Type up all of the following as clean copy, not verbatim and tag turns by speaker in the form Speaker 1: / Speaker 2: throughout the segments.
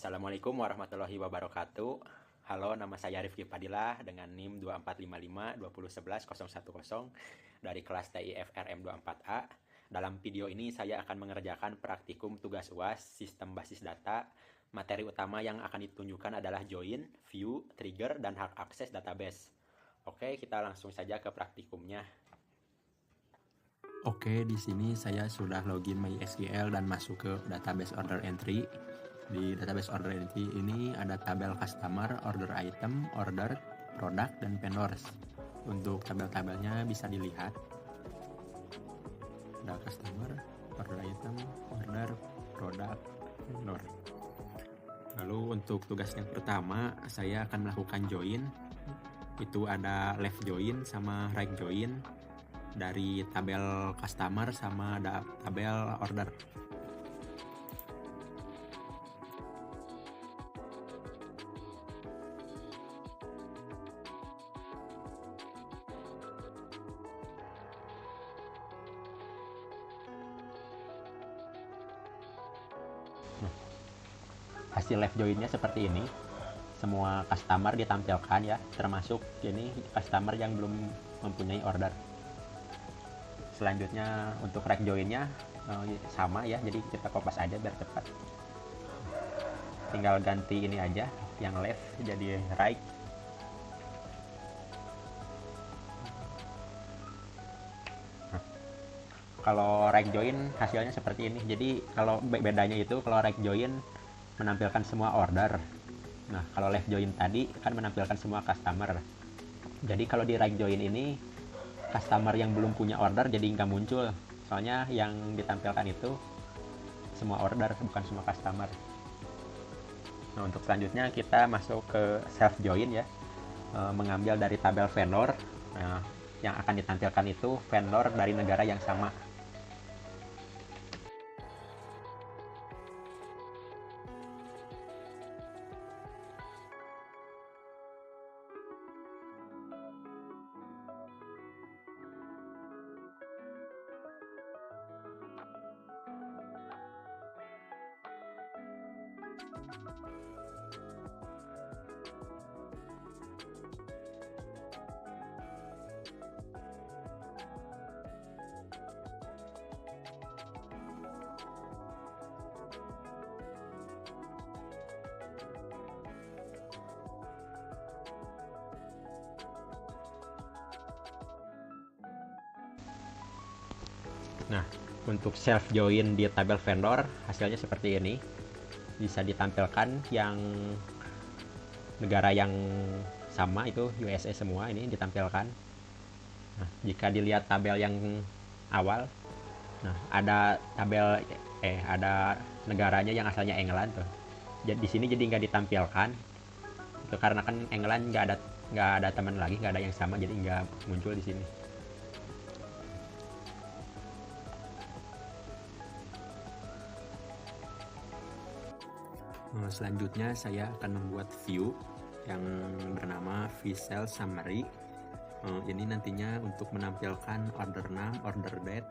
Speaker 1: Assalamualaikum warahmatullahi wabarakatuh. Halo, nama saya Rifki Fadilah dengan NIM 2455 dari kelas TIFRM 24A. Dalam video ini saya akan mengerjakan praktikum tugas UAS sistem basis data. Materi utama yang akan ditunjukkan adalah join, view, trigger, dan hak akses database. Oke, kita langsung saja ke praktikumnya. Oke, di sini saya sudah login MySQL dan masuk ke database order entry. Di database order entry ini ada tabel customer, order item, order, product, dan vendors. Untuk tabel-tabelnya bisa dilihat. Ada customer, order item, order, product, vendor. Lalu untuk tugas yang pertama, saya akan melakukan join. Itu ada left join sama right join dari tabel customer sama tabel order. Hasil left joinnya seperti ini. Semua customer ditampilkan ya, termasuk ini customer yang belum mempunyai order. Selanjutnya untuk right joinnya sama ya, jadi kita kopas aja biar cepat. Tinggal ganti ini aja, yang left jadi right. Nah, kalau right join hasilnya seperti ini. Jadi kalau bedanya itu kalau right join menampilkan semua order. Nah, kalau left join tadi kan menampilkan semua customer. Jadi kalau di right join ini customer yang belum punya order jadi nggak muncul. Soalnya yang ditampilkan itu semua order, bukan semua customer. Nah, untuk selanjutnya kita masuk ke self join ya. Mengambil dari tabel vendor. Nah, yang akan ditampilkan itu vendor dari negara yang sama. Nah, untuk self join di tabel vendor hasilnya seperti ini. Bisa ditampilkan yang negara yang sama itu USA semua, ini ditampilkan. Nah, jika dilihat tabel yang awal, nah ada tabel ada negaranya yang asalnya England tuh. Jadi di sini jadi nggak ditampilkan. Itu karena kan England nggak ada teman lagi, nggak ada yang sama, jadi nggak muncul di sini. Selanjutnya saya akan membuat view yang bernama visual summary. Ini nantinya untuk menampilkan order name, order date,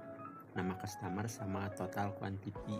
Speaker 1: nama customer, sama total quantity.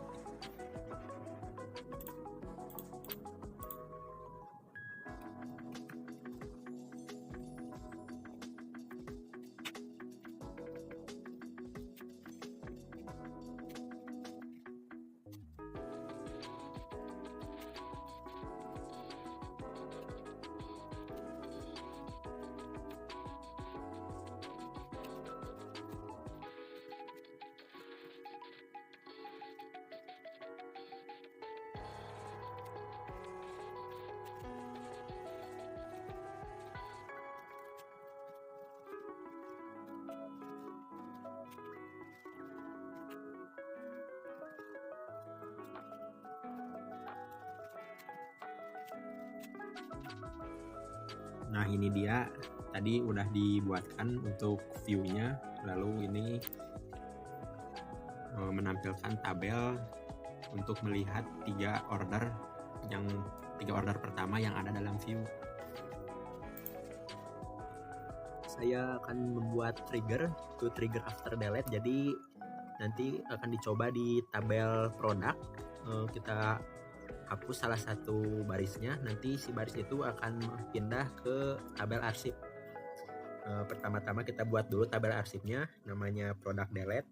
Speaker 1: Nah, ini dia tadi udah dibuatkan untuk view-nya. Lalu ini menampilkan tabel untuk melihat tiga order pertama yang ada dalam view. Saya akan membuat trigger to trigger after delete, jadi nanti akan dicoba di tabel produk. Kita hapus salah satu barisnya, nanti si baris itu akan pindah ke tabel arsip. Pertama-tama kita buat dulu tabel arsipnya, namanya product delete.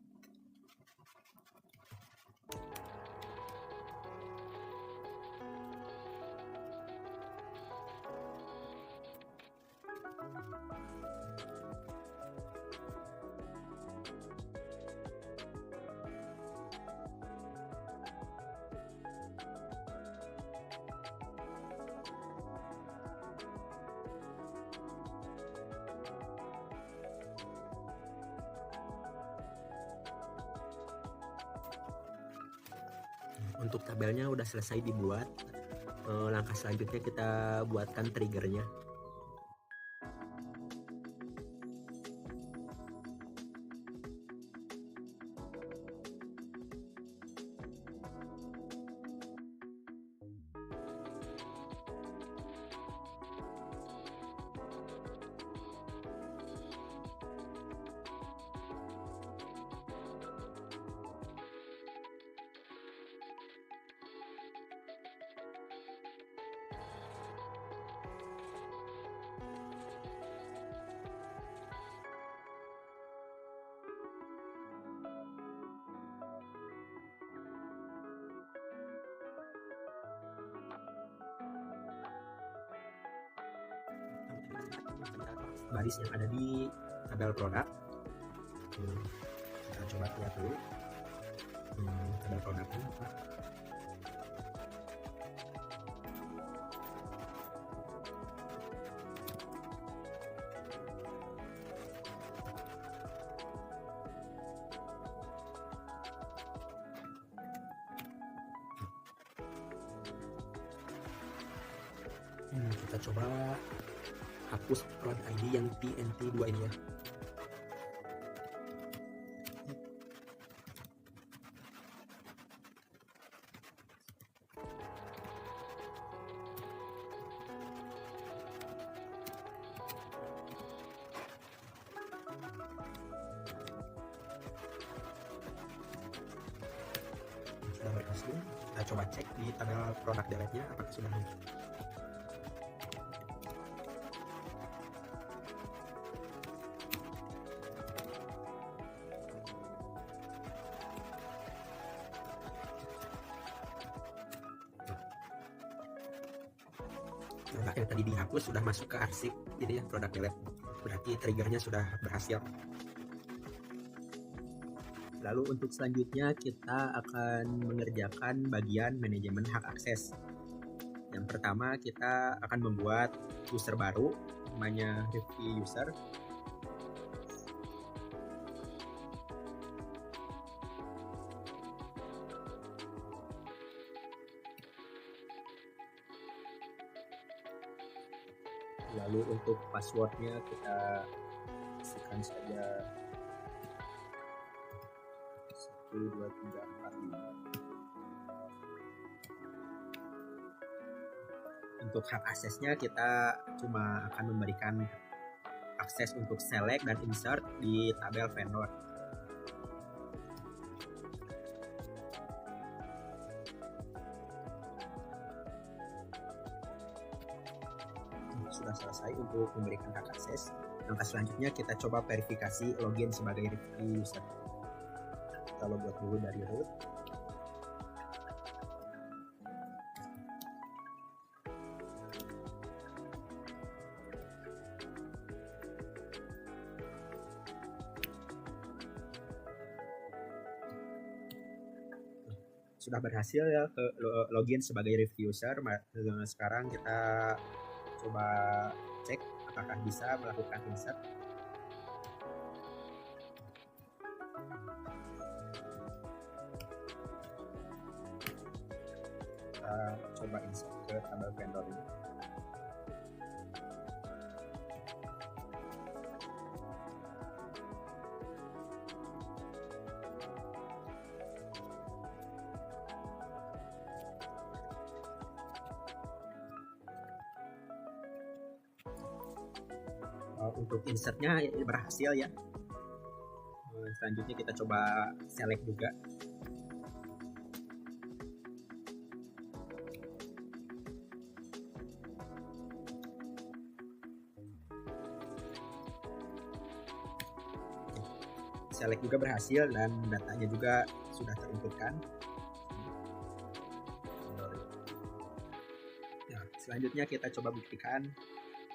Speaker 1: Untuk tabelnya udah selesai dibuat. Langkah selanjutnya kita buatkan triggernya. Baris yang ada di tabel produk. Kita coba lihat dulu tabel produknya apa. Kita coba hapus product ID yang TNT2 ini ya. Sudah berhasil. Kita coba cek di tabel product delete-nya apakah sudah muncul. Produk yang tadi dihapus sudah masuk ke arsip ini ya, product delete. Berarti triggernya sudah berhasil. Lalu untuk selanjutnya kita akan mengerjakan bagian manajemen hak akses. Yang pertama kita akan membuat user baru, namanya review user. Lalu untuk passwordnya kita isikan saja 1, 2, 3, 4, 5. Untuk hak aksesnya kita cuma akan memberikan akses untuk select dan insert di tabel vendor. Sudah selesai untuk memberikan hak akses. Langkah selanjutnya kita coba verifikasi login sebagai review user. Kita login dulu dari root. Sudah berhasil ya ke login sebagai review user. Sekarang kita coba cek apakah bisa melakukan insert. Kita coba insert ke tabel vendor ini. Untuk insertnya berhasil ya. Selanjutnya kita coba select juga.
Speaker 2: select juga berhasil dan datanya juga sudah terinputkan. Nah, selanjutnya kita coba buktikan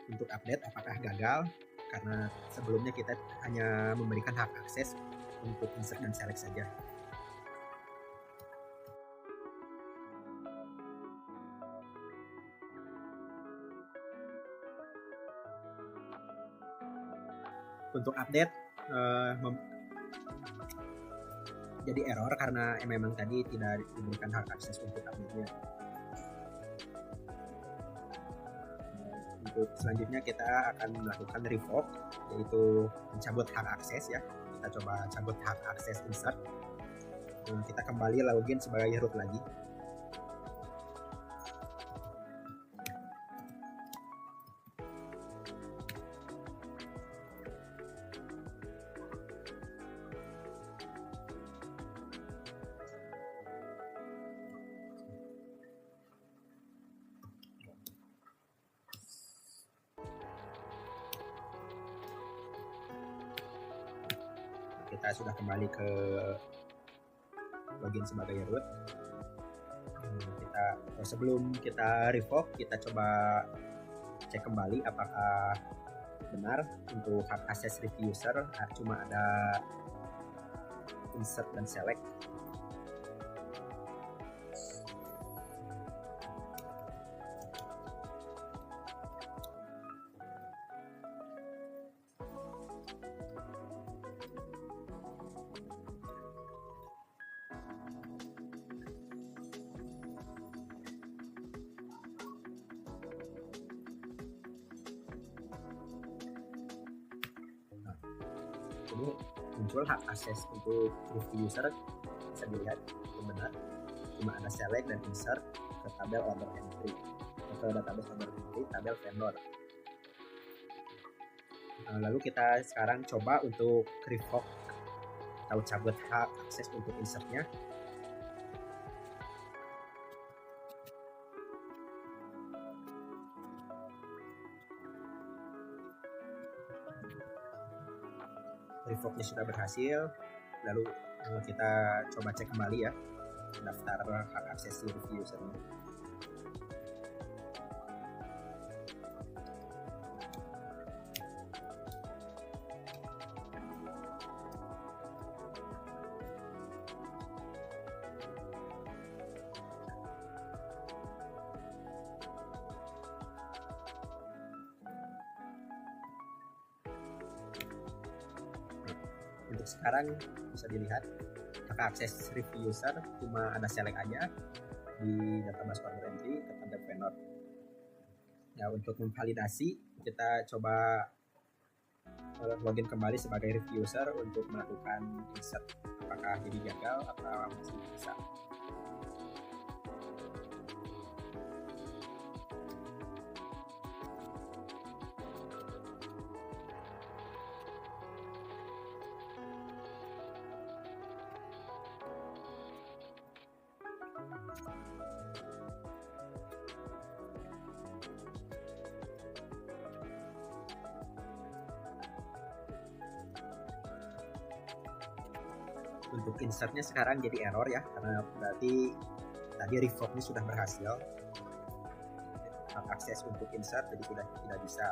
Speaker 2: untuk update apakah gagal, karena sebelumnya kita hanya memberikan hak akses untuk insert dan select saja. Untuk update jadi error karena memang tadi tidak diberikan hak akses untuk update-nya. Untuk selanjutnya kita akan melakukan revoke, yaitu mencabut hak akses ya. Kita coba cabut hak akses insert. Kita kembali login sebagai root lagi. Kita sudah kembali ke login sebagai root. Sebelum kita revoke, kita coba cek kembali apakah benar untuk hak akses review user cuma ada insert dan select. Ini muncul hak akses untuk review user, bisa dilihat itu benar, cuma ada select dan insert ke tabel order entry, ke database order entry tabel vendor. Lalu kita sekarang coba untuk revoke atau cabut hak akses untuk insertnya. Revoke-nya sudah berhasil. Lalu kita coba cek kembali ya daftar hak akses review user. Untuk sekarang bisa dilihat hak akses review user cuma ada select aja di database order entry ke tabel vendor. Ya, untuk memvalidasi kita coba login kembali sebagai review user untuk melakukan insert, apakah jadi gagal atau masih bisa. Untuk insertnya sekarang jadi error ya, karena berarti tadi revoke-nya sudah berhasil. Hak akses untuk insert jadi sudah tidak bisa.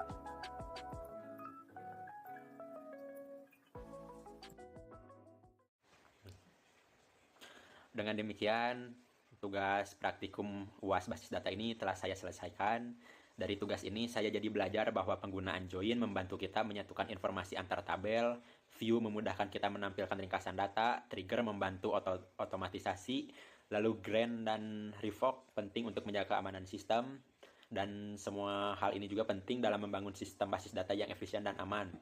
Speaker 1: Dengan demikian, tugas praktikum UAS basis data ini telah saya selesaikan. Dari tugas ini, saya jadi belajar bahwa penggunaan join membantu kita menyatukan informasi antar tabel, view memudahkan kita menampilkan ringkasan data, trigger membantu otomatisasi, lalu grant dan revoke penting untuk menjaga keamanan sistem, dan semua hal ini juga penting dalam membangun sistem basis data yang efisien dan aman.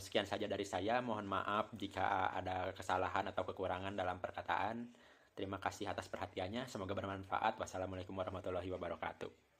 Speaker 1: Sekian saja dari saya, mohon maaf jika ada kesalahan atau kekurangan dalam perkataan. Terima kasih atas perhatiannya, semoga bermanfaat. Wassalamualaikum warahmatullahi wabarakatuh.